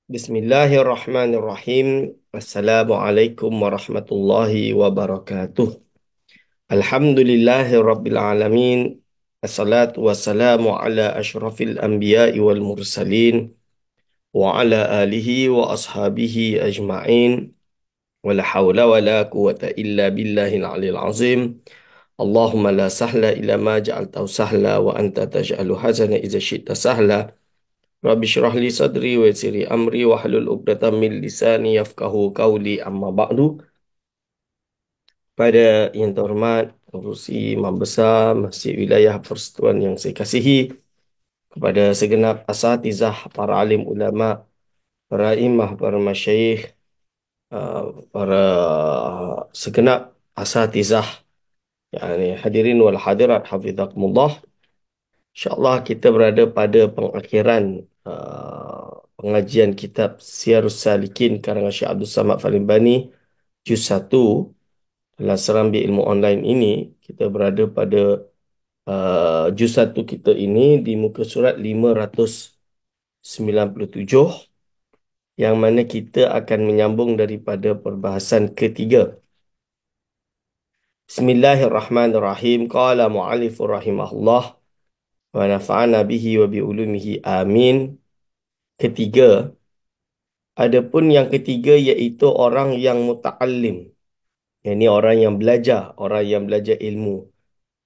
Bismillahirrahmanirrahim. Assalamualaikum warahmatullahi wabarakatuh. Alhamdulillahi rabbil alamin. Assalatu wassalamu ala ashrafil anbiya'i wal mursalin wa ala alihi wa ashabihi ajma'in. Wala hawla wala quwata illa billahil aliyil azim. Allahumma la sahla illa ma ja'altahu sahla wa anta taj'alu hazana iza syi'ta sahla. Rabbi syrah li sadri wa yassir li amri wa hlul 'uqdatam min lisani yafqahu qawli amma ba'du. Pada yang terhormat Pengerusi Imam Besar Masjid Wilayah Persekutuan yang saya kasihi, kepada segenap asatizah, para alim ulama, para imam, para masyayikh, para segenap asatizah, yakni hadirin wal hadirat hafizakumullah. InsyaAllah kita berada pada pengakhiran pengajian kitab Siyarus Salikin karangan Syekh Abdul Samad Falimbani juz 1 dalam serambi ilmu online ini. Kita berada pada juz 1 kita ini di muka surat 597, yang mana kita akan menyambung daripada perbahasan ketiga. Bismillahirrahmanirrahim. Qala mu'alifur rahimahullah wa nafa'ana bihi wa bi ulumihi amin. Ketiga, adapun yang ketiga iaitu orang yang muta'allim. Ini orang yang belajar ilmu.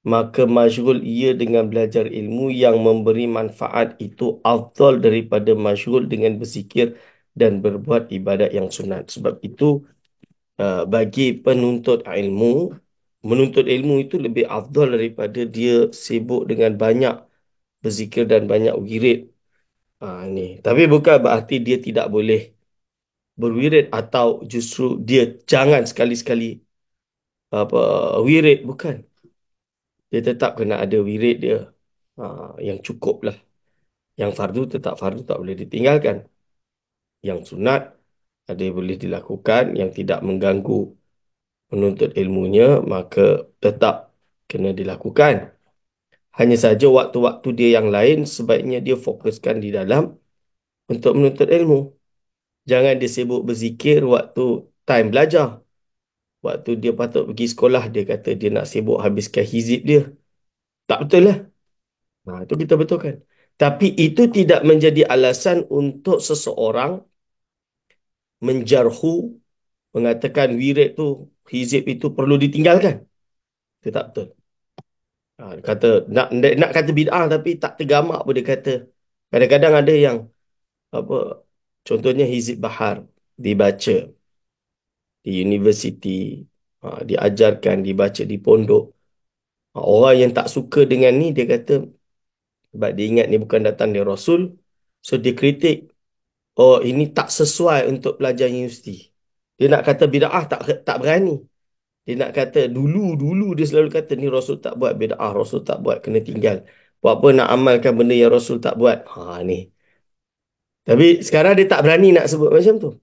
Maka masyghul ia dengan belajar ilmu yang memberi manfaat itu afdal daripada masyghul dengan berzikir dan berbuat ibadat yang sunat. Sebab itu bagi menuntut ilmu itu lebih afdal daripada dia sibuk dengan banyak berzikir dan banyak wirid. Ini. Tapi bukan berarti dia tidak boleh berwirid atau justru dia jangan sekali-sekali apa wirid, bukan. Dia tetap kena ada wirid dia. Yang cukup lah. Yang fardu tetap fardu, tak boleh ditinggalkan. Yang sunat ada yang boleh dilakukan, yang tidak mengganggu menuntut ilmunya, maka tetap kena dilakukan. Hanya saja waktu-waktu dia yang lain sebaiknya dia fokuskan di dalam untuk menuntut ilmu. Jangan dia sibuk berzikir waktu time belajar. Waktu dia patut pergi sekolah, dia kata dia nak sibuk habiskan hizib dia. Tak betul lah. Itu kita betulkan. Tapi itu tidak menjadi alasan untuk seseorang menjarhu, mengatakan wirid tu, hizib itu perlu ditinggalkan. Itu tak betul. Dia kata, nak kata bid'ah tapi tak tergamak pun dia kata. Kadang-kadang ada yang, apa, contohnya hizib bahar, dibaca di universiti, diajarkan, dibaca di pondok. Orang yang tak suka dengan ni, dia kata, sebab dia ingat ni bukan datang dari Rasul, so dia kritik, oh ini tak sesuai untuk pelajar universiti. Dia nak kata bid'ah, tak berani. Dia nak kata dulu dia selalu kata ni Rasul tak buat bid'ah, Rasul tak buat, kena tinggal. Buat apa nak amalkan benda yang Rasul tak buat? Ni. Tapi sekarang dia tak berani nak sebut macam tu.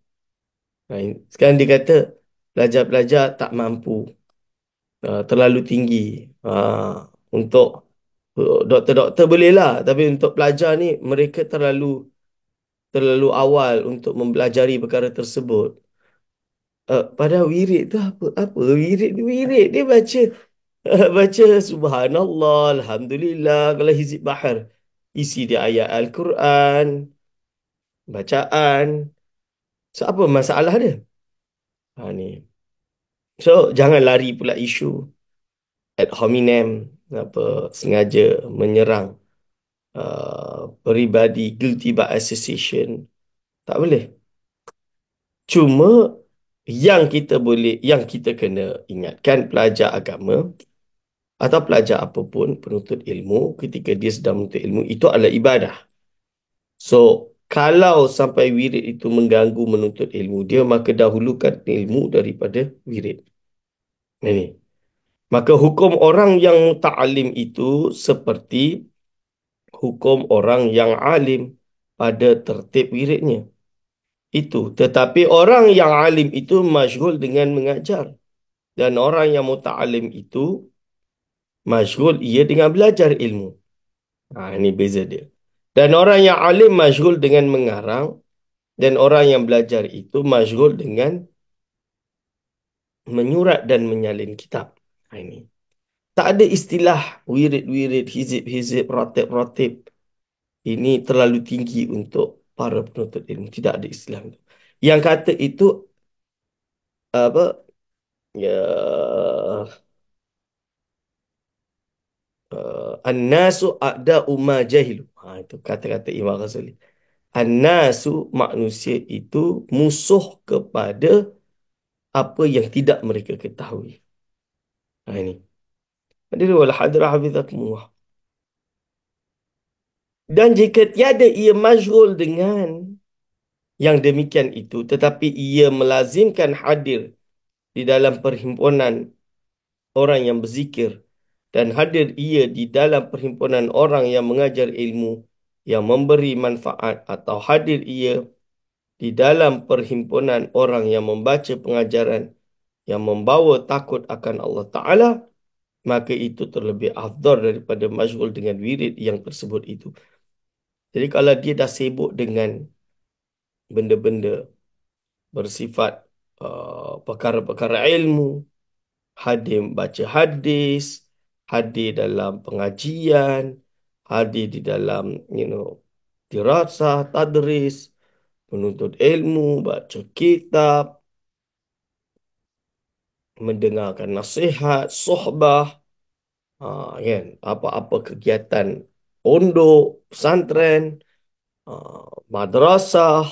Sekarang dia kata pelajar-pelajar tak mampu, terlalu tinggi. Untuk doktor-doktor boleh lah, tapi untuk pelajar ni mereka terlalu awal untuk mempelajari perkara tersebut. Pada wirid tu apa wirid dia baca baca subhanallah, alhamdulillah. Kalau hizib bahar, isi dia ayat Al-Quran, bacaan. So apa masalah dia? Ni. So jangan lari pula isu ad hominem, apa, sengaja menyerang peribadi, guilty by association. Tak boleh. Cuma yang kita kena ingatkan pelajar agama atau pelajar apapun, penuntut ilmu, ketika dia sedang menuntut ilmu, itu adalah ibadah. So, kalau sampai wirid itu mengganggu menuntut ilmu dia, maka dahulukan ilmu daripada wirid. Ini. Maka hukum orang yang muta'alim itu seperti hukum orang yang alim pada tertib wiridnya. Itu. Tetapi orang yang alim itu masyghul dengan mengajar. Dan orang yang muta'alim itu masyghul ia dengan belajar ilmu. Ini beza dia. Dan orang yang alim masyghul dengan mengarang. Dan orang yang belajar itu masyghul dengan menyurat dan menyalin kitab. Ini. Tak ada istilah wirid-wirid, hizib-hizib, ratib-ratib. Ini terlalu tinggi untuk para penuntut ilmu. Tidak ada istilah itu. Yang kata itu apa? Ya, an-nasu a'da'u ma jahilu. Itu kata-kata Imam Ghazali. An-nasu manusia itu musuh kepada apa yang tidak mereka ketahui. Ini. Hadirin wal hadirat hafizakumullah. Dan jika tiada ia masyghul dengan yang demikian itu, tetapi ia melazimkan hadir di dalam perhimpunan orang yang berzikir dan hadir ia di dalam perhimpunan orang yang mengajar ilmu yang memberi manfaat atau hadir ia di dalam perhimpunan orang yang membaca pengajaran yang membawa takut akan Allah Ta'ala, maka itu terlebih afdal daripada masyghul dengan wirid yang tersebut itu. Jadi kalau dia dah sibuk dengan benda-benda bersifat perkara-perkara ilmu, hadir baca hadis, hadir dalam pengajian, hadir di dalam dirasah, tadris, menuntut ilmu, baca kitab, mendengarkan nasihat, sohbah, kan, apa-apa kegiatan pondok, pesantren, madrasah,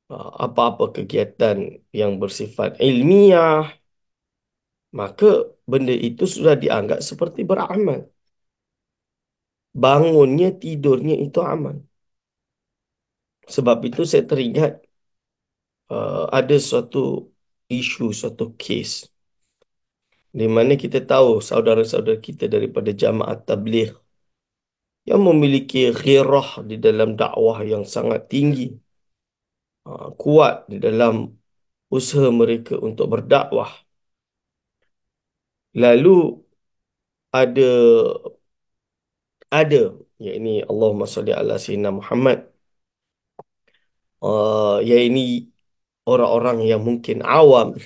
apa-apa kegiatan yang bersifat ilmiah, maka benda itu sudah dianggap seperti beramal. Bangunnya, tidurnya itu amal. Sebab itu saya teringat ada suatu isu, suatu kes di mana kita tahu saudara-saudara kita daripada jamaat tabligh yang memiliki ghirah di dalam dakwah yang sangat tinggi, kuat di dalam usaha mereka untuk berdakwah. Lalu ada ada yakni Allahumma salli ala sayyidina Muhammad, yakni orang-orang yang mungkin awam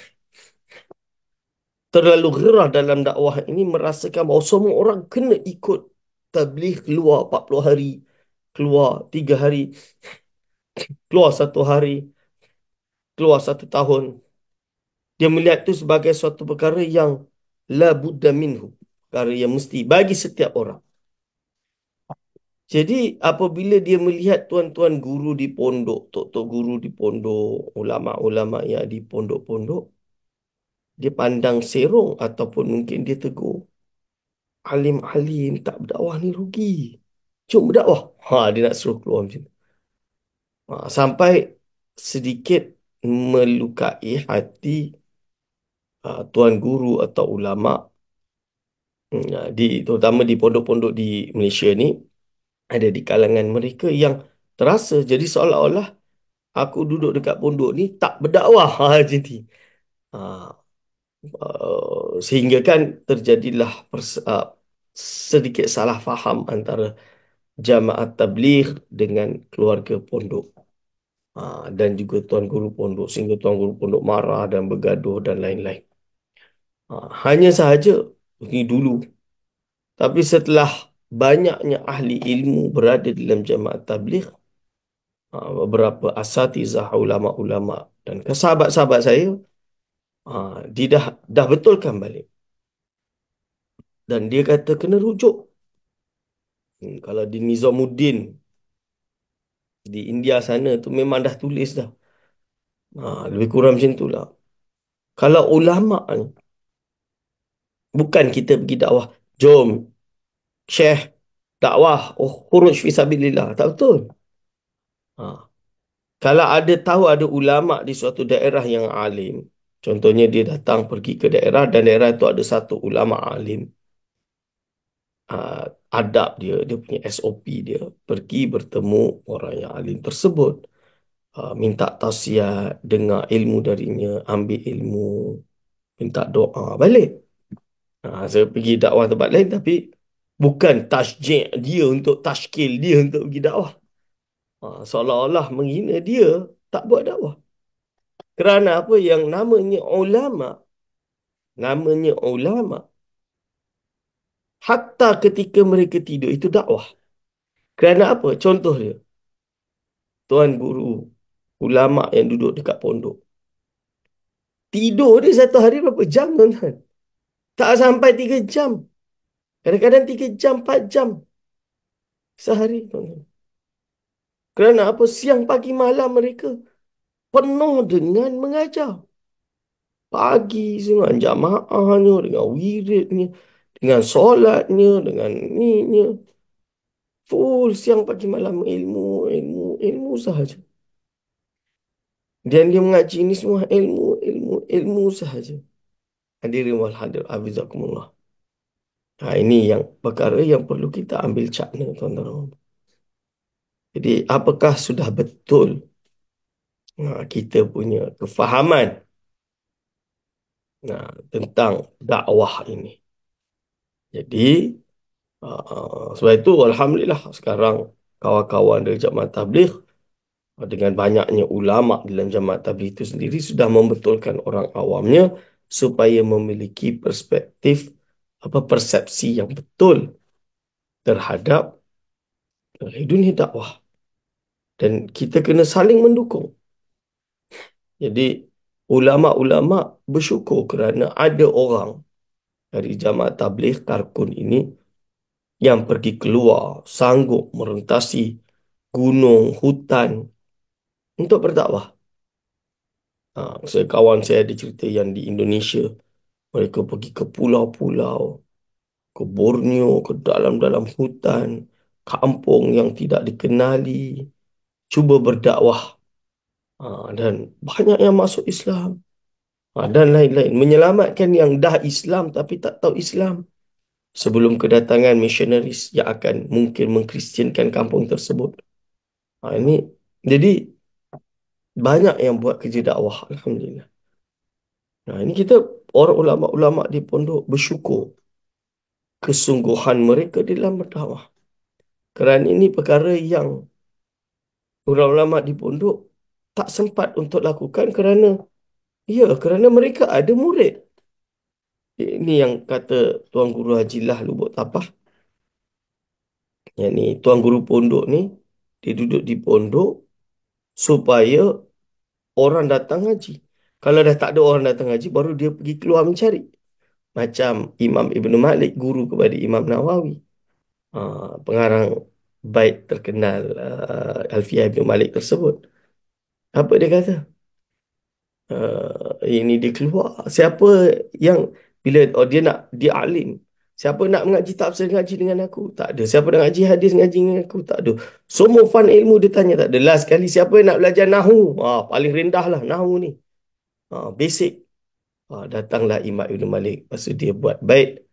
terlalu gerah dalam dakwah ini, merasakan bahawa semua orang kena ikut tabligh, keluar 40 hari, keluar 3 hari, keluar 1 hari, keluar 1 tahun. Dia melihat itu sebagai suatu perkara yang la budda minhu, perkara yang mesti bagi setiap orang. Jadi apabila dia melihat tuan-tuan guru di pondok, tok-tok guru di pondok, ulama-ulama yang di pondok-pondok, dia pandang serong ataupun mungkin dia tegur, alim-alim tak berdakwah ni rugi. Cuma berdakwah. Dia nak suruh keluar macam tu. Sampai sedikit melukai hati tuan guru atau ulama, terutama di pondok-pondok di Malaysia ni, ada di kalangan mereka yang terasa jadi seolah-olah aku duduk dekat pondok ni tak berdakwah. Macam ni. Ah, Sehingga kan terjadilah sedikit salah faham antara jamaat tabligh dengan keluarga pondok. Dan juga tuan guru pondok, sehingga tuan guru pondok marah dan bergaduh dan lain-lain. Hanya sahaja ini dulu. Tapi setelah banyaknya ahli ilmu berada dalam jamaat tabligh, beberapa asatizah, ulama-ulama dan sahabat-sahabat saya, dia dah betulkan balik. Dan dia kata kena rujuk. Kalau di Nizamuddin di India sana tu memang dah tulis dah. Lebih kurang macam tu lah. Kalau ulama ni, bukan kita pergi dakwah, jom Syekh dakwah, khuruj fi sabilillah. Tak betul. Kalau ada tahu ada ulama di suatu daerah yang alim, contohnya dia datang pergi ke daerah dan daerah itu ada satu ulama alim, adab dia, dia punya SOP dia, pergi bertemu orang yang alim tersebut, minta tausiah, dengar ilmu darinya, ambil ilmu, minta doa, balik. Saya pergi dakwah tempat lain tapi bukan tasjik dia untuk tashkil dia untuk pergi dakwah. Seolah-olah menghina dia, tak buat dakwah. Kerana apa? Yang namanya ulama, hatta ketika mereka tidur itu dakwah. Kerana apa? Contoh dia, tuan guru ulama yang duduk dekat pondok. Tidur dia satu hari berapa jam, tuan-tuan? Tak sampai 3 jam. Kadang-kadang 3 jam, 4 jam sehari, tuan-tuan. Kerana apa? Siang, pagi, malam mereka penuh dengan mengajar. Pagi dengan jamaahnya, dengan wiridnya, dengan solatnya, dengan ni. Full siang, pagi, malam ilmu, ilmu, ilmu sahaja. Dan dia mengaji ini semua ilmu, ilmu, ilmu sahaja. Hadirin wal hadir, hafizakumullah. Ini yang perkara yang perlu kita ambil cakna, tuan-tuan. Jadi, apakah sudah betul kita punya kefahaman tentang dakwah ini? Jadi, sebab itu Alhamdulillah sekarang kawan-kawan dari Jamaah Tabligh dengan banyaknya ulama' dalam Jamaah Tabligh itu sendiri sudah membetulkan orang awamnya supaya memiliki perspektif persepsi yang betul terhadap dunia dakwah. Dan kita kena saling mendukung. Jadi ulama'-ulama' bersyukur kerana ada orang dari Jamaah Tabligh Karkun ini yang pergi keluar, sanggup merentasi gunung, hutan untuk berdakwah. Kawan saya ada cerita yang di Indonesia, mereka pergi ke pulau-pulau, ke Borneo, ke dalam-dalam hutan, kampung yang tidak dikenali, cuba berdakwah. Dan banyak yang masuk Islam. Dan lain-lain. Menyelamatkan yang dah Islam tapi tak tahu Islam. Sebelum kedatangan missionaries yang akan mungkin mengkristiankan kampung tersebut. Ini jadi banyak yang buat kerja dakwah. Alhamdulillah. Ini kita orang ulama-ulama di pondok bersyukur kesungguhan mereka dalam berdakwah. Kerana ini perkara yang ulama-ulama di pondok tak sempat untuk lakukan kerana mereka ada murid. Ini yang kata Tuan Guru Hajilah Lubuk Tapah. Yang ni, Tuan Guru pondok ni, dia duduk di pondok supaya orang datang ngaji. Kalau dah tak ada orang datang ngaji, baru dia pergi keluar mencari. Macam Imam Ibn Malik, guru kepada Imam Nawawi. Pengarang bait terkenal Alfiah Ibn Malik tersebut. Apa dia kata? Ini dia keluar. Siapa yang bila dia nak dia alim, siapa nak mengaji tafsir ngaji dengan aku? Tak ada. Siapa nak ngaji hadis ngaji dengan aku? Tak ada. Semua fan ilmu dia tanya tak ada. Last sekali siapa yang nak belajar nahu? Paling rendah lah nahu ni. Basic. Datanglah Imam Ibn Malik. Lepas tu dia buat bait.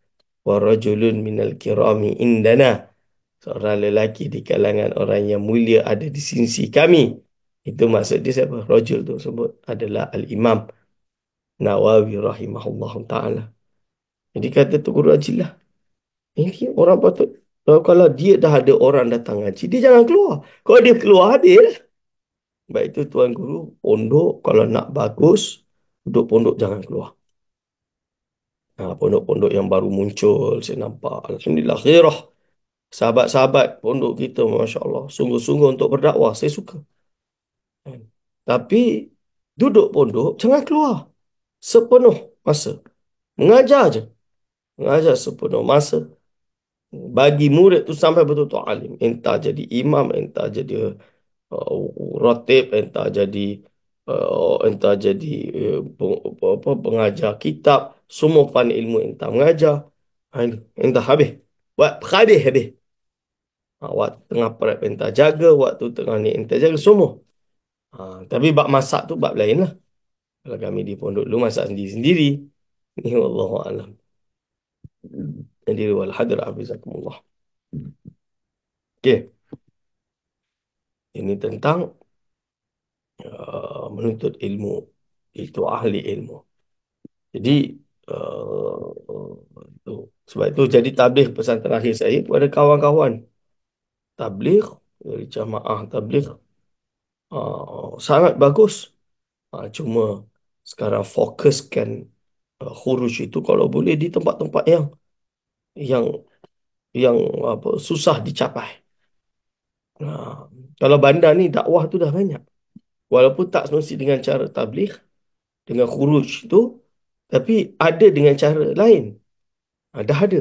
Wa rajulun minal kirami indana. Seorang lelaki di kalangan orang yang mulia ada di sisi kami. Itu maksud dia siapa? Rajul tu sebut adalah Al-Imam Nawawi rahimahullah ta'ala. Jadi kata tu Guru Ajilah, ini orang patut, kalau dia dah ada orang datang ngaji, dia jangan keluar. Kalau dia keluar, dia lah. Baik itu Tuan Guru, pondok kalau nak bagus, duduk pondok jangan keluar. Pondok-pondok yang baru muncul, saya nampak. Alhamdulillah, khairah. Sahabat-sahabat pondok kita, Masya Allah, sungguh-sungguh untuk berdakwah, saya suka. Tapi, duduk pondok, jangan keluar. Sepenuh masa. Mengajar je. Mengajar sepenuh masa. Bagi murid tu sampai betul-betul alim. Entah jadi imam, entah jadi ratib, entah jadi pengajar kitab. Semua fan ilmu entah mengajar. Entah habis. Buat habis. Waktu tengah prep entah jaga, waktu tengah ni entah jaga, semua. Tapi bab masak tu bab lain lah. Kalau kami di pondok dulu masak sendiri-sendiri. Ni Wallahualam. Jadi wal hadir hafizakumullah. Okey. Ini tentang menuntut ilmu. Itu ahli ilmu. Jadi, sebab itu jadi tabligh pesan terakhir saya kepada kawan-kawan. Tabligh dari jamaah tabligh sangat bagus. Cuma sekarang fokuskan khuruj itu kalau boleh di tempat-tempat yang yang apa susah dicapai. Ah, Kalau bandar ni dakwah tu dah banyak. Walaupun tak semesti dengan cara tabligh, dengan khuruj tu, tapi ada dengan cara lain. Dah ada.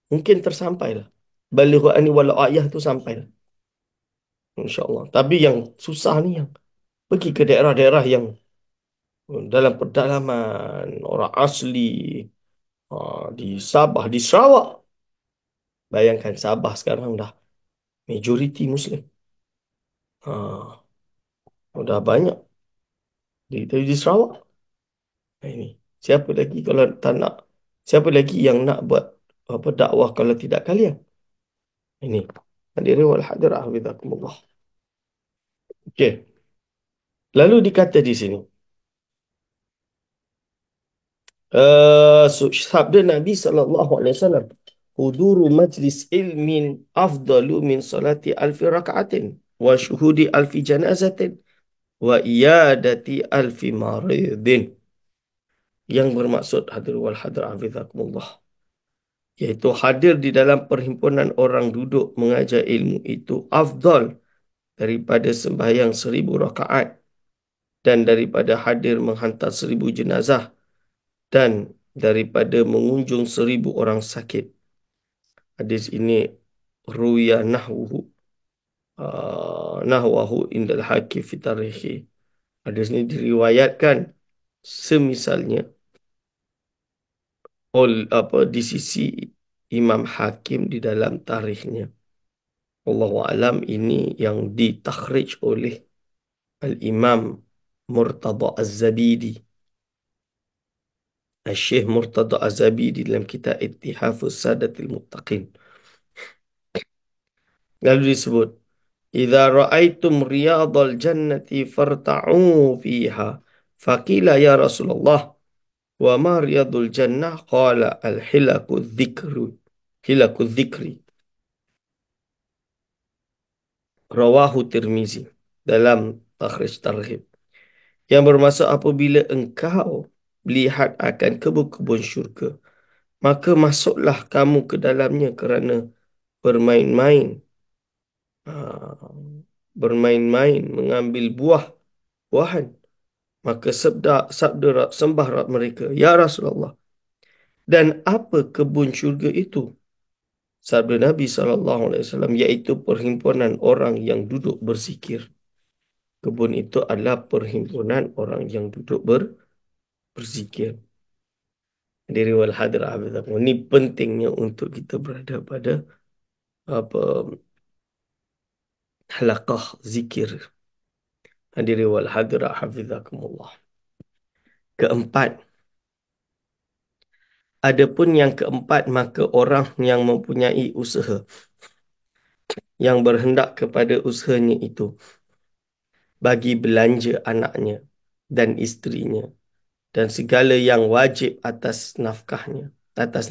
Mungkin tersampailah. Balighu anni walau ayah tu sampailah. InsyaAllah. Tapi yang susah ni yang pergi ke daerah-daerah yang dalam pedalaman, orang asli, di Sabah, di Sarawak. Bayangkan Sabah sekarang dah majoriti Muslim. Ha, dah banyak di Sarawak. Ini siapa lagi kalau tak nak, siapa lagi yang nak buat apa dakwah kalau tidak kalian? Ini hadirin wal hadirat hafizakumullah. Okey. Lalu dikata di sini, sabda Nabi SAW, huduru majlis ilmin afdalu min salati alfi raka'atin wa syuhudi alfi janazatin wa iyadati alfi maridin. Yang bermaksud hadir wal hadir hafizakumullah, iaitu hadir di dalam perhimpunan orang duduk mengajar ilmu itu afdal daripada sembahyang 1000 rakaat dan daripada hadir menghantar 1000 jenazah dan daripada mengunjung 1000 orang sakit. Hadis ini ruya nahwahu indal hakim fi tarikhi. Hadis ini diriwayatkan semisalnya di sisi Imam Hakim di dalam tarikhnya. Wallahu alam, ini yang ditakhrij oleh Al-Imam Murtada Az-Zabidi. Al-Syekh Murtada Az-Zabidi dalam kitab Ittihafus Sadatil Muttaqin. Lalu disebut, "Idza ra'aitum riyadal jannati farta'u fiha." Faqila ya Rasulullah, "Wa ma riyadul jannah?" Qala al-hilaku dzikru. Hilaku dzikri. Rawahu Tirmizi dalam takhrij targhib. Yang bermaksud apabila engkau melihat akan kebun-kebun syurga, maka masuklah kamu ke dalamnya kerana bermain-main. Ah, bermain-main mengambil buah-buahan. Maka sabda sembah mereka, "Ya Rasulullah, dan apa kebun syurga itu?" Sabda Nabi SAW, iaitu perhimpunan orang yang duduk berzikir. Kebun itu adalah perhimpunan orang yang duduk berzikir. Diri wal hadir hafizakum. Ini pentingnya untuk kita berada pada apa halaqah zikir. Diri wal hadir hafizakumullah. Keempat, adapun yang keempat, maka orang yang mempunyai usaha, yang berhendak kepada usahanya itu bagi belanja anaknya dan isterinya dan segala yang wajib atasnya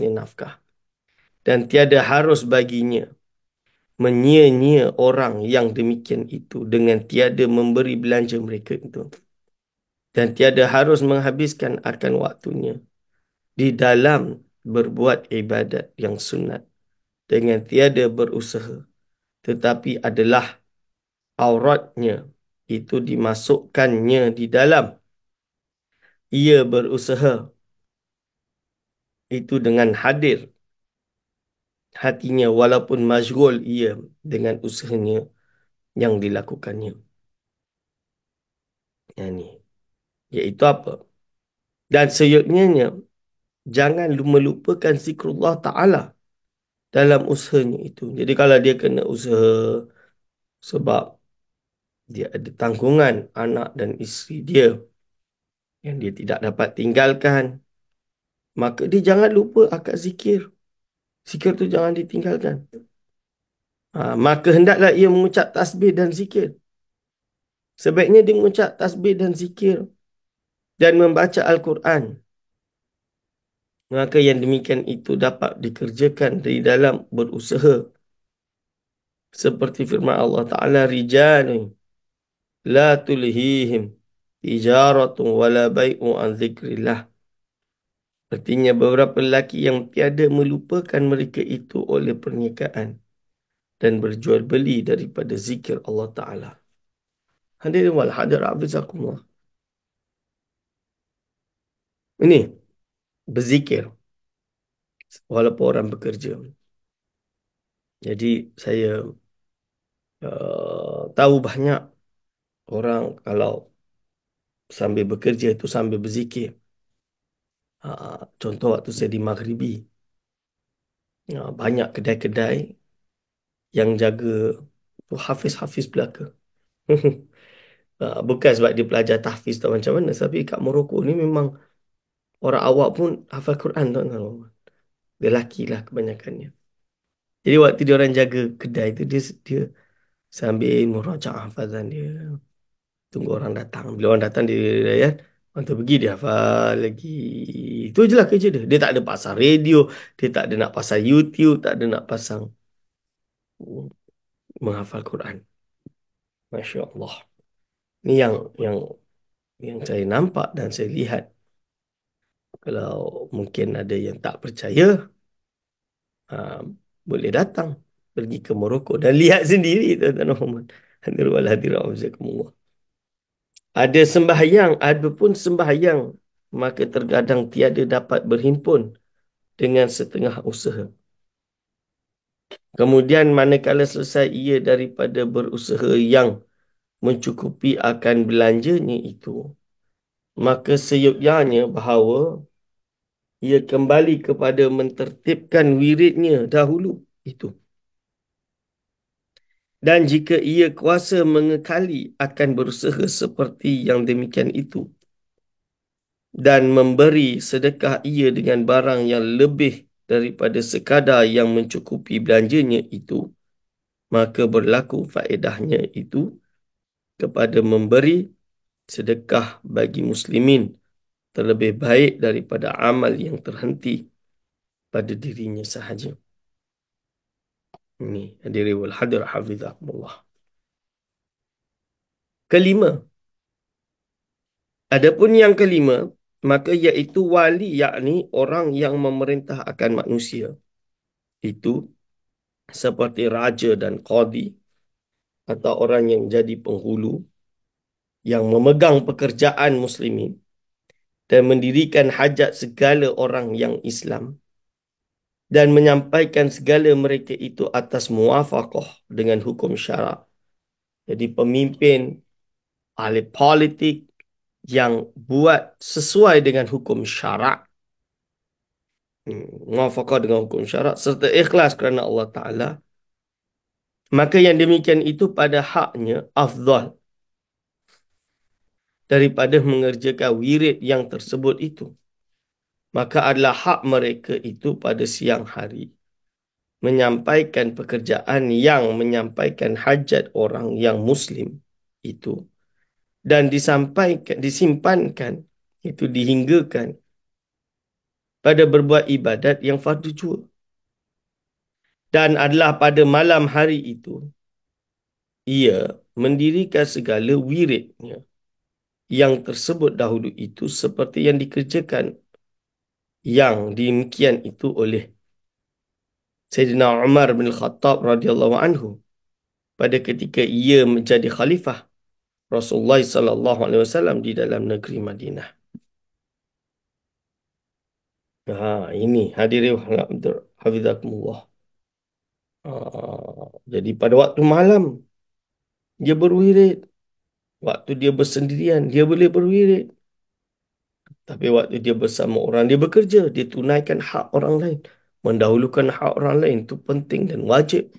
nafkah, dan tiada harus baginya menyia-nyia orang yang demikian itu dengan tiada memberi belanja mereka itu, dan tiada harus menghabiskan akan waktunya di dalam berbuat ibadat yang sunat dengan tiada berusaha, tetapi adalah auratnya itu dimasukkannya di dalam ia berusaha itu dengan hadir hatinya walaupun masyghul ia dengan usahanya yang dilakukannya. Yang ni, iaitu apa? Dan seyogyanya jangan melupakan zikrullah Ta'ala dalam usahanya itu. Jadi kalau dia kena usaha sebab dia ada tanggungan anak dan isteri dia yang dia tidak dapat tinggalkan, maka dia jangan lupa akad zikir. Zikir tu jangan ditinggalkan. Maka hendaklah ia mengucap tasbih dan zikir. Sebaiknya dia mengucap tasbih dan zikir dan membaca Al-Quran. Maka yang demikian itu dapat dikerjakan di dalam berusaha Seperti firman Allah Ta'ala, rijalun la tulhihim tijaratun wala bai'un an zikrillah. Artinya beberapa lelaki yang tiada melupakan mereka itu oleh perniagaan dan berjual beli daripada zikir Allah Ta'ala. Hadirin wal hadir hafizakumullah. Ini berzikir walaupun orang bekerja. Jadi saya tahu banyak orang kalau sambil bekerja itu sambil berzikir. Contoh waktu saya di Maghribi, banyak kedai-kedai yang jaga tu hafiz-hafiz belaka. Bukan sebab dia pelajar tahfiz atau macam mana, tapi kat Morocco ni memang orang awak pun hafal Quran, tuan-tuan. Lelaki lah kebanyakannya. Jadi waktu dia orang jaga kedai tu, dia sambil merajaah hafazan dia. Tunggu orang datang. Bila orang datang, dia layan. Orang tu pergi, dia hafal lagi. Itu je lah kerja dia. Dia tak ada pasang radio. Dia tak ada nak pasang YouTube. Tak ada nak pasang menghafal Quran. Masya Allah. Ni yang saya nampak dan saya lihat. Kalau mungkin ada yang tak percaya, ha, boleh datang. Pergi ke Morocco dan lihat sendiri, tuan-tuan Muhammad. Hadir wal hadirat wajakumullah. Ada sembahyang, ada pun sembahyang, maka terkadang tiada dapat berhimpun dengan setengah usaha. Kemudian manakala selesai ia daripada berusaha yang mencukupi akan belanjanya itu, maka seyogyanya bahawa ia kembali kepada mentertibkan wiridnya dahulu itu. Dan jika ia kuasa mengekali akan berusaha seperti yang demikian itu, dan memberi sedekah ia dengan barang yang lebih daripada sekadar yang mencukupi belanjanya itu, maka berlaku faedahnya itu kepada memberi sedekah bagi muslimin terlebih baik daripada amal yang terhenti pada dirinya sahaja. Ini hadirin wal hadir hafizakumullah. Kelima, adapun yang kelima, maka iaitu wali, yakni orang yang memerintah akan manusia. Itu seperti raja dan qadi atau orang yang jadi penghulu yang memegang pekerjaan muslimin dan mendirikan hajat segala orang yang Islam dan menyampaikan segala mereka itu atas muwafaqah dengan hukum syarak. Jadi pemimpin, ahli politik yang buat sesuai dengan hukum syarak, muwafaqah dengan hukum syarak serta ikhlas kerana Allah Ta'ala, maka yang demikian itu pada haknya afdal daripada mengerjakan wirid yang tersebut itu. Maka adalah hak mereka itu pada siang hari menyampaikan pekerjaan yang menyampaikan hajat orang yang muslim itu, dan disimpankan itu, dihinggakan pada berbuat ibadat yang fardu jua. Dan adalah pada malam hari itu ia mendirikan segala wiridnya yang tersebut dahulu itu seperti yang dikerjakan yang demikian itu oleh Sayyidina Umar bin Khattab radhiyallahu anhu pada ketika ia menjadi khalifah Rasulullah sallallahu alaihi wasallam di dalam negeri Madinah. Ini hadirin hafizakumullah. Jadi pada waktu malam dia berwirid, waktu dia bersendirian dia boleh berwirid. Tapi waktu dia bersama orang, dia bekerja, dia tunaikan hak orang lain. Mendahulukan hak orang lain itu penting dan wajib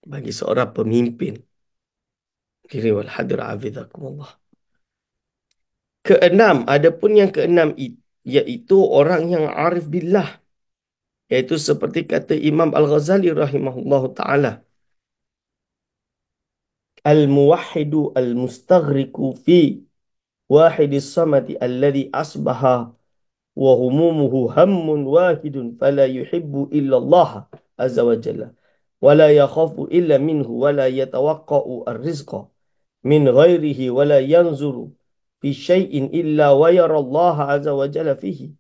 bagi seorang pemimpin. Diri wal hadir hafizakumullah. Keenam, adapun yang keenam iaitu orang yang arif billah. Iaitu seperti kata Imam Al-Ghazali rahimahullahu ta'ala. Al-muwahhidu al-mustaghriku fi wahidis samati alladhi asbaha wa humumuhu hammun wahidun fala yuhibbu illa Allah azza wa jalla. ولا يخاف إلا منه ولا يتوقع الرزق من غيره ولا ينظر في شيء إلا ويرى الله عز وجل فيه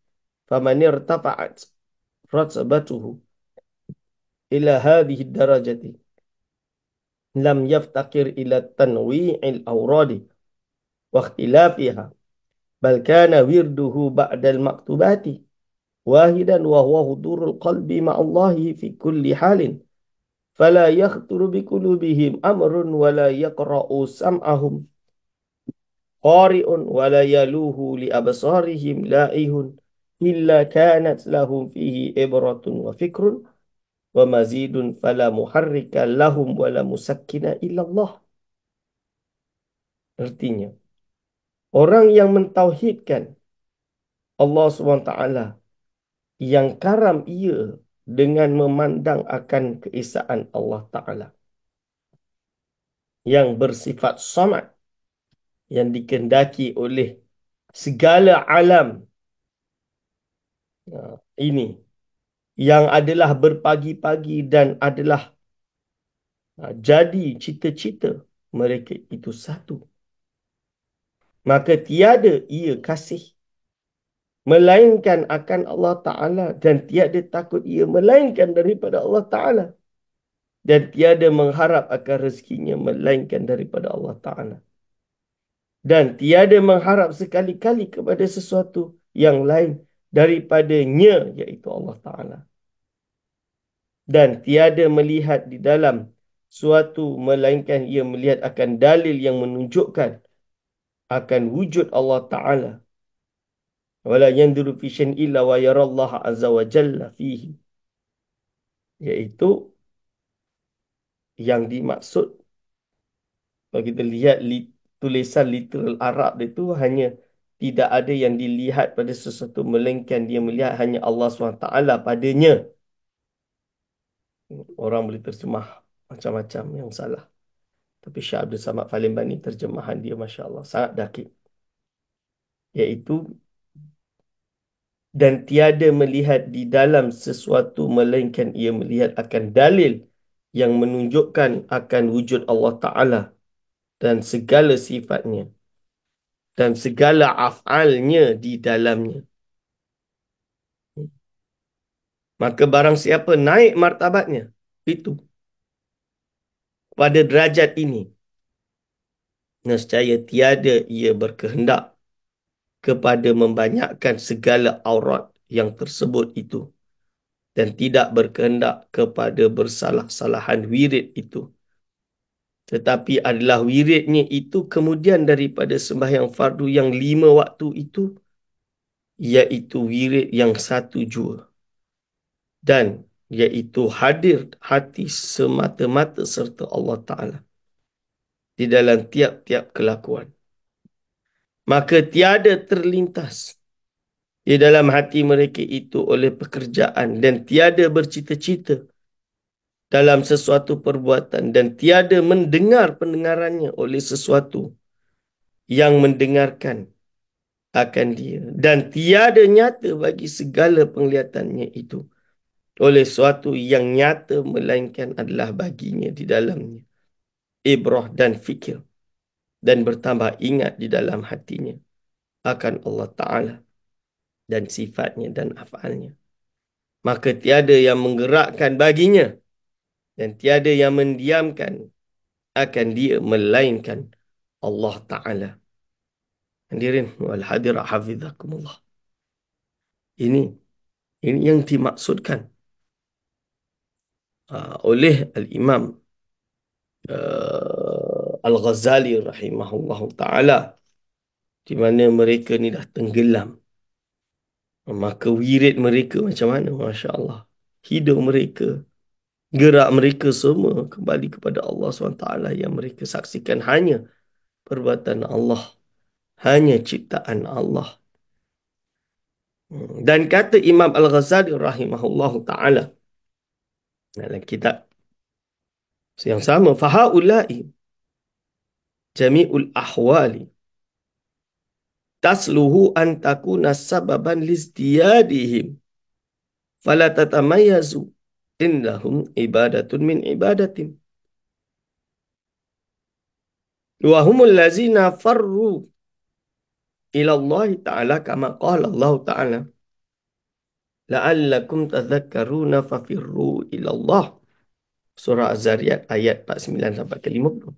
فمن ارتفعت رتبته إلى هذه الدرجة لم يفتقر إلى تنويع الأوراد واختلافها بل كان ورده بعد المكتوبات واحدا وهو حضور القلب مع الله في كل حال فلا يخطر بقلوبهم أمر ولا يقرأ سمعهم قارئ ولا يلوه لأبصارهم لائه إلا كانت لهم فيه إبرة وفكر ومزيد فلا محرك لهم ولا مسكن إلا الله. Artinya, orang yang mentauhidkan Allah SWT yang karam ia dengan memandang akan keesaan Allah Ta'ala yang bersifat samad yang dikehendaki oleh segala alam ini yang adalah berpagi-pagi dan adalah jadi cita-cita mereka itu satu. Maka tiada ia kasih melainkan akan Allah Ta'ala dan tiada takut ia melainkan daripada Allah Ta'ala dan tiada mengharap akan rezekinya melainkan daripada Allah Ta'ala dan tiada mengharap sekali-kali kepada sesuatu yang lain daripadanya iaitu Allah Ta'ala dan tiada melihat di dalam suatu melainkan ia melihat akan dalil yang menunjukkan akan wujud Allah Ta'ala wala yanduru fi syai'in illa wa yarallaha azza wa jalla fihi, iaitu yang dimaksud kalau kita lihat tulisan literal Arab itu hanya tidak ada yang dilihat pada sesuatu melainkan dia melihat hanya Allah SWT padanya. Orang boleh terjemah macam-macam yang salah, tapi Syekh Abdul Samad Palembang ni terjemahan dia Masya Allah sangat dakik, iaitu dan tiada melihat di dalam sesuatu melainkan ia melihat akan dalil yang menunjukkan akan wujud Allah Ta'ala dan segala sifatnya dan segala af'alnya di dalamnya. Maka barang siapa naik martabatnya itu pada derajat ini, nescaya tiada ia berkehendak kepada membanyakkan segala aurat yang tersebut itu dan tidak berkehendak kepada bersalah-salahan wirid itu. Tetapi adalah wiridnya itu kemudian daripada sembahyang fardu yang 5 waktu itu, iaitu wirid yang satu jua. Dan iaitu hadir hati semata-mata serta Allah Ta'ala di dalam tiap-tiap kelakuan. Maka tiada terlintas di dalam hati mereka itu oleh pekerjaan dan tiada bercita-cita dalam sesuatu perbuatan dan tiada mendengar pendengarannya oleh sesuatu yang mendengarkan akan dia dan tiada nyata bagi segala penglihatannya itu oleh sesuatu yang nyata melainkan adalah baginya di dalamnya ibrah dan fikir dan bertambah ingat di dalam hatinya akan Allah Ta'ala dan sifatnya dan af'alnya. Maka tiada yang menggerakkan baginya dan tiada yang mendiamkan akan dia melainkan Allah Ta'ala. Hadirin wal hadirat hafizakumullah. Ini yang dimaksudkan oleh Al-Imam Al-Ghazali rahimahullah ta'ala, di mana mereka ni dah tenggelam. Maka wirid mereka macam mana? Masya Allah. Hidup mereka, gerak mereka semua kembali kepada Allah SWT yang mereka saksikan hanya perbuatan Allah, hanya ciptaan Allah. Dan kata Imam Al-Ghazali rahimahullah ta'ala dalam kitab yang sama, fahaulai jami'ul ahwali tasluhu an takuna sababan lizdiyadihim fala tatamayazu Innahum ibadatun min ibadatim. Wa humul lazina farru ila Allah Ta'ala kama qala Allah Ta'ala. La'allakum tadhakkaruna fafirru ila Allah. Surah Az-Zariyat ayat 49 sampai ke 50.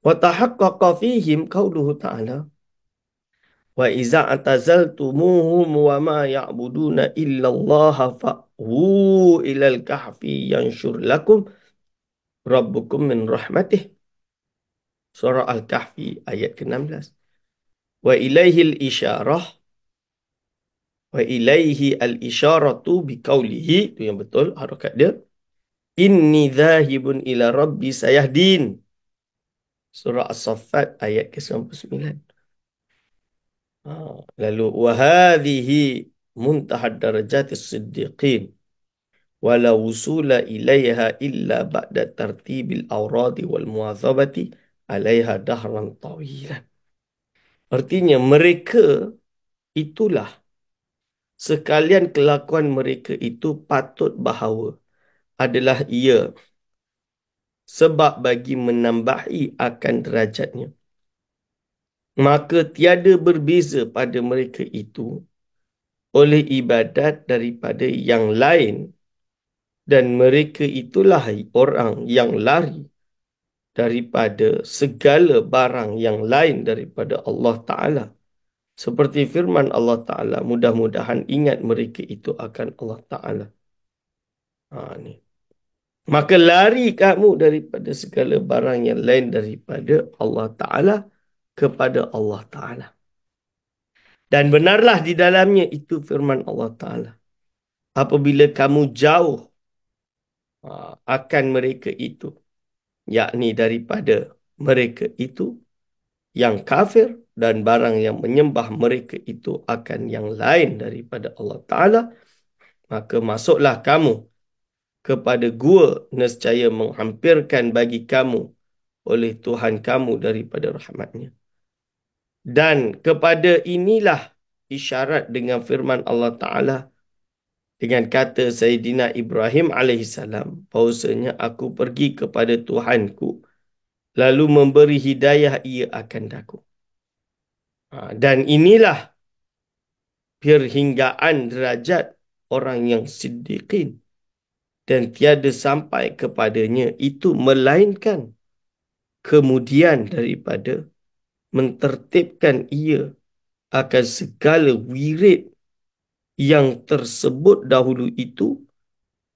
Wa tahaqqaqa fihim qauluhu ta'ala wa iza atazaltumuhum wa ma ya'buduna illa Allah fa'hu ilal kahfi yanshur lakum rabbukum min rahmatih. Surah Al-Kahfi ayat ke-16. Wa ilaihi al-isyarah wa ilaihi al-isyaratu biqaulihi, itu yang betul harakat dia. Inni dhahibun ila rabbi sayahdin. Surah As-Saffat ayat ke-99. Ha, lalu wahadhihi muntahad darajatis siddiqin wala wusula ilaiha illa ba'da tartibil awradi wal muwazabati alaiha dahran tawilan. Artinya mereka itulah sekalian kelakuan mereka itu patut bahawa adalah ia sebab bagi menambahi akan derajatnya. Maka tiada berbeza pada mereka itu oleh ibadat daripada yang lain, dan mereka itulah orang yang lari daripada segala barang yang lain daripada Allah Ta'ala. Seperti firman Allah Ta'ala, mudah-mudahan ingat mereka itu akan Allah Ta'ala. Ni. Maka lari kamu daripada segala barang yang lain daripada Allah Ta'ala kepada Allah Ta'ala. Dan benarlah di dalamnya itu firman Allah Ta'ala. Apabila kamu jauh akan mereka itu, yakni daripada mereka itu yang kafir dan barang yang menyembah mereka itu akan yang lain daripada Allah Ta'ala, maka masuklah kamu kepada gua, nescaya menghampirkan bagi kamu oleh Tuhan kamu daripada rahmatnya. Dan kepada inilah isyarat dengan firman Allah Ta'ala dengan kata Sayyidina Ibrahim alaihissalam, bahawasanya aku pergi kepada Tuhanku lalu memberi hidayah ia akan daku. Dan inilah perhinggaan derajat orang yang siddiqin, dan tiada sampai kepadanya itu melainkan kemudian daripada mentertibkan ia akan segala wirid yang tersebut dahulu itu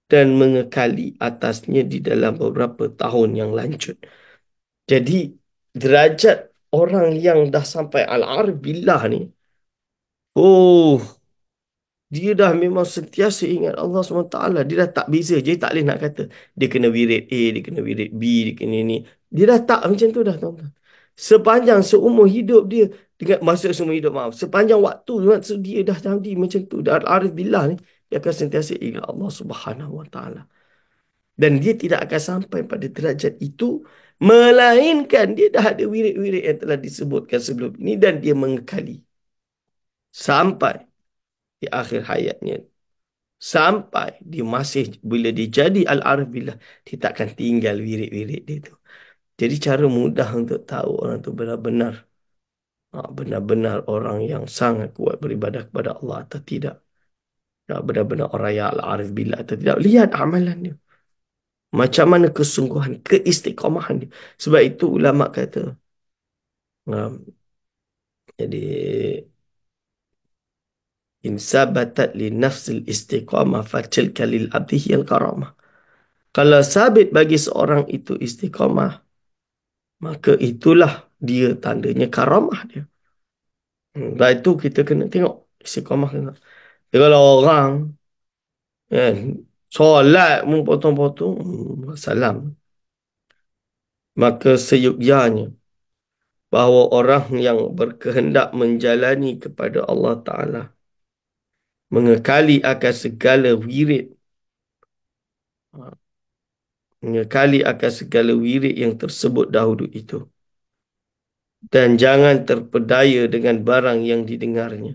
dan mengekali atasnya di dalam beberapa tahun yang lanjut. Jadi derajat orang yang dah sampai al-arif billah ni, dia dah memang sentiasa ingat Allah SWT. Dia dah tak beza. Jadi tak boleh nak kata dia kena wirid A, dia kena wirid B, dia kena ni. Dia dah tak macam tu dah, tuan-tuan. Sepanjang seumur hidup dia, dengan masa seumur hidup, maaf, sepanjang waktu maksud dia dah jadi macam tu. Dah arif billah ni, dia akan sentiasa ingat Allah SWT. Dan dia tidak akan sampai pada derajat itu melainkan dia dah ada wirid-wirid yang telah disebutkan sebelum ini dan dia mengekali sampai di akhir hayatnya. Sampai dia masih, bila dia jadi al-arif billah, dia takkan tinggal wirid-wirid dia tu. Jadi cara mudah untuk tahu orang tu benar-benar benar-benar orang yang sangat kuat beribadah kepada Allah atau tidak. Benar-benar orang yang al-arif billah atau tidak. Lihat amalan dia. Macam mana kesungguhan, keistiqomahan dia. Sebab itu ulama kata, jadi in sabatat li nafsil istiqamah fatilka lil abdi hiyal karamah. Kalau sabit bagi seorang itu istiqamah, maka itulah dia tandanya karamah dia. Sebab itu kita kena tengok istiqamah. Kalau orang solat potong-potong, salam. Maka seyogyanya bahawa orang yang berkehendak menjalani kepada Allah Ta'ala, mengekali akan segala wirid, mengekali akan segala wirid yang tersebut dahulu itu, dan jangan terpedaya dengan barang yang didengarnya,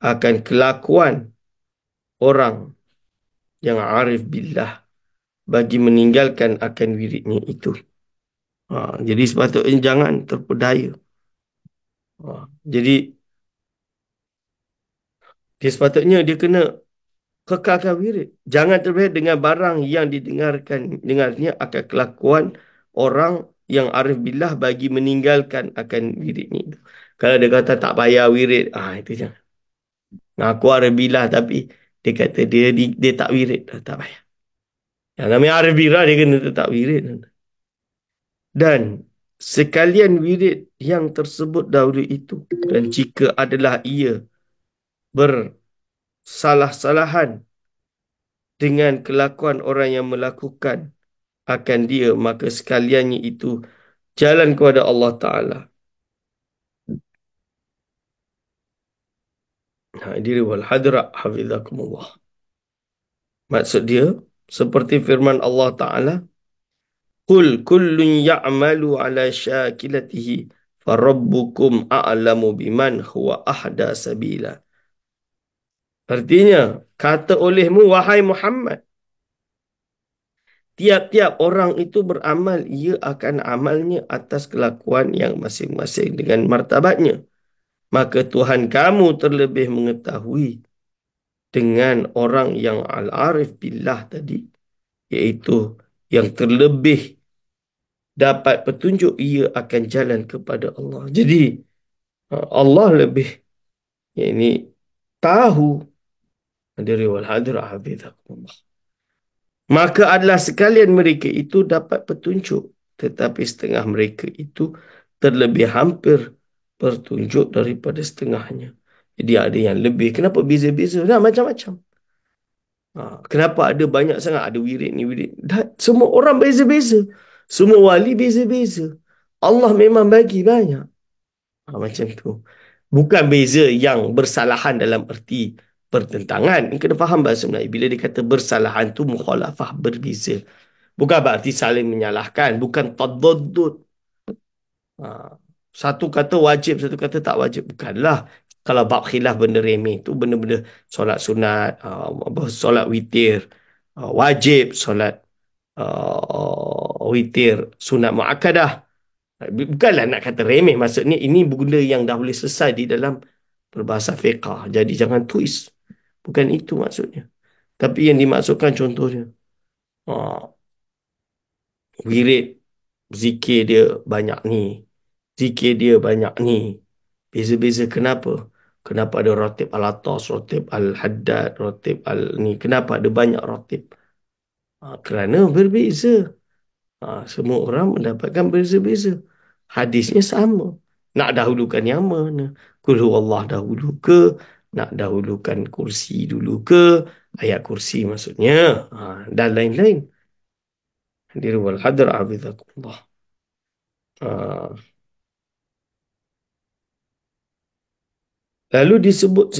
akan kelakuan orang yang arif billah bagi meninggalkan akan wiridnya itu. Jadi sepatutnya jangan terpedaya. Jadi dia sepatutnya dia kena kekalkan wirid. Jangan terpedaya dengan barang yang dengarnya akan kelakuan orang yang arif billah bagi meninggalkan akan wiridnya itu. Kalau dia kata tak payah wirid, itu jangan. Ngaku arif billah tapi dia kata dia tak wirid, tak payah. Yang namanya arif billah dia kena tetap wirid. Dan sekalian wirid yang tersebut dahulu itu, dan jika adalah ia bersalah-salahan dengan kelakuan orang yang melakukan akan dia, maka sekaliannya itu jalan kepada Allah Ta'ala. Hadiri wal hadra hafizakumullah. Maksud dia seperti firman Allah Ta'ala, Qul kullun ya'malu ala syakilatihi farabbukum a'lamu biman huwa ahda sabila. Artinya, kata olehmu, wahai Muhammad, tiap-tiap orang itu beramal, ia akan amalnya atas kelakuan yang masing-masing dengan martabatnya. Maka Tuhan kamu terlebih mengetahui dengan orang yang al-arif billah tadi, iaitu yang terlebih dapat petunjuk, ia akan jalan kepada Allah. Jadi, Allah lebih ini tahu. Hadiri wal hadirah hafizakumullah. Maka adalah sekalian mereka itu dapat petunjuk, tetapi setengah mereka itu terlebih hampir petunjuk daripada setengahnya. Jadi ada yang lebih. Kenapa beza-beza? Nah, macam-macam. Kenapa ada banyak sangat? Ada wirid ni, wirid. Semua orang beza-beza. Semua wali beza-beza. Allah memang bagi banyak. Macam tu. Bukan beza yang bersalahan dalam erti pertentangan. Ini kena faham bahasa Melayu. Bila dia kata bersalahan tu mukhalafah, berbeza. Bukan berarti saling menyalahkan. Bukan tadaddud. Ha. Satu kata wajib, satu kata tak wajib. Bukanlah. Kalau bab khilaf benda remeh tu benda-benda solat sunat, solat witir, wajib, solat witir, sunat muakkadah. Bukanlah nak kata remeh. Maksudnya ini benda yang dah boleh selesai di dalam berbahasa fiqah. Jadi jangan twist. Bukan itu maksudnya. Tapi yang dimaksudkan contohnya, wirid, zikir dia banyak ni. Zikir dia banyak ni. Beza-beza kenapa? Kenapa ada ratib al-atas, ratib al-haddad, ratib al-ni. Kenapa ada banyak ratib? Kerana berbeza. Semua orang mendapatkan berbeza-beza. Hadisnya sama. Nak dahulukan yang mana? Qul huwallah dahulu ke? Nak dahulukan kursi dulu ke? Ayat kursi maksudnya. Dan lain-lain. Hadir wal hadar hafizakumullah. Lalu disebut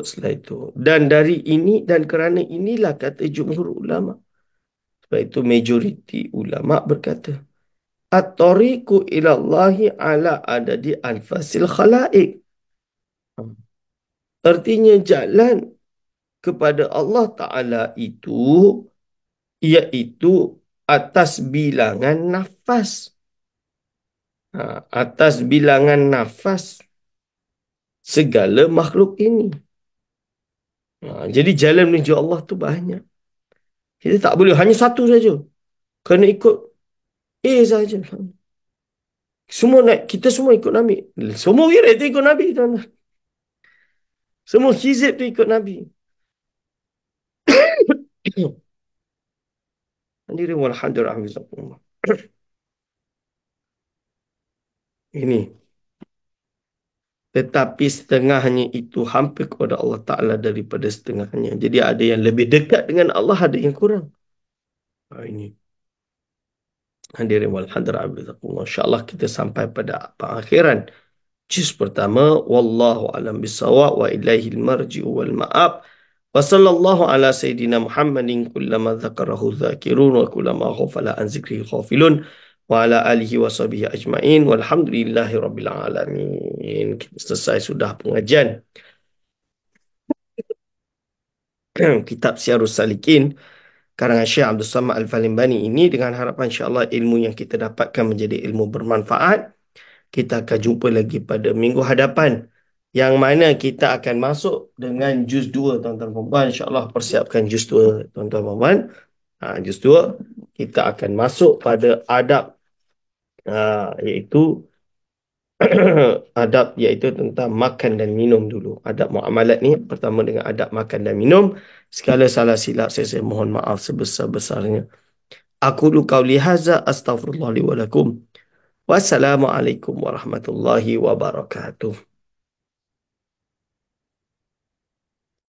setelah itu. Dan dari ini dan kerana inilah kata jumhur ulama. Sebab itu majoriti ulama berkata, At-tariqu ilallahi ala adadi anfasil khalaik. Artinya jalan kepada Allah Ta'ala itu, iaitu atas bilangan nafas. Atas bilangan nafas segala makhluk ini. Jadi jalan menuju Allah tu banyak. Kita tak boleh hanya satu saja. Kena ikut A saja. Semua naik, kita semua ikut Nabi. Semua wirid tu ikut Nabi. Tuan-tuan. Semua hizib tu ikut Nabi. Hadirin wal hadir hafizakumullah. Ini. Tetapi setengahnya itu hampir kepada Allah Ta'ala daripada setengahnya. Jadi ada yang lebih dekat dengan Allah, ada yang kurang. Ini. Hadirin wal hadir hafizakumullah. InsyaAllah kita sampai pada pengakhiran juz pertama. Wallahu alam bisawab wa ilaihil marji'u wal ma'ab. Wa sallallahu ala sayyidina Muhammadin kullama dzakarahu dzakirun wa kullama ghafala an zikrihi ghafilun wa ala alihi wa sahbihi ajma'in walhamdulillahi rabbil alamin. Kita selesai sudah pengajian. kitab Syiarus Salikin karangan Syekh Abdul Samad Al-Falimbani ini, dengan harapan insya-Allah ilmu yang kita dapatkan menjadi ilmu bermanfaat. Kita akan jumpa lagi pada minggu hadapan, yang mana kita akan masuk dengan juz 2, tuan-tuan dan puan. InsyaAllah persiapkan juz 2, tuan-tuan dan puan. Juz 2 kita akan masuk pada adab, iaitu adab iaitu tentang makan dan minum dulu. Adab muamalat ni pertama dengan adab makan dan minum. Segala salah silap saya mohon maaf sebesar-besarnya. Aku lu qauli hadza astaghfirullah li wa lakum. Wassalamualaikum warahmatullahi wabarakatuh.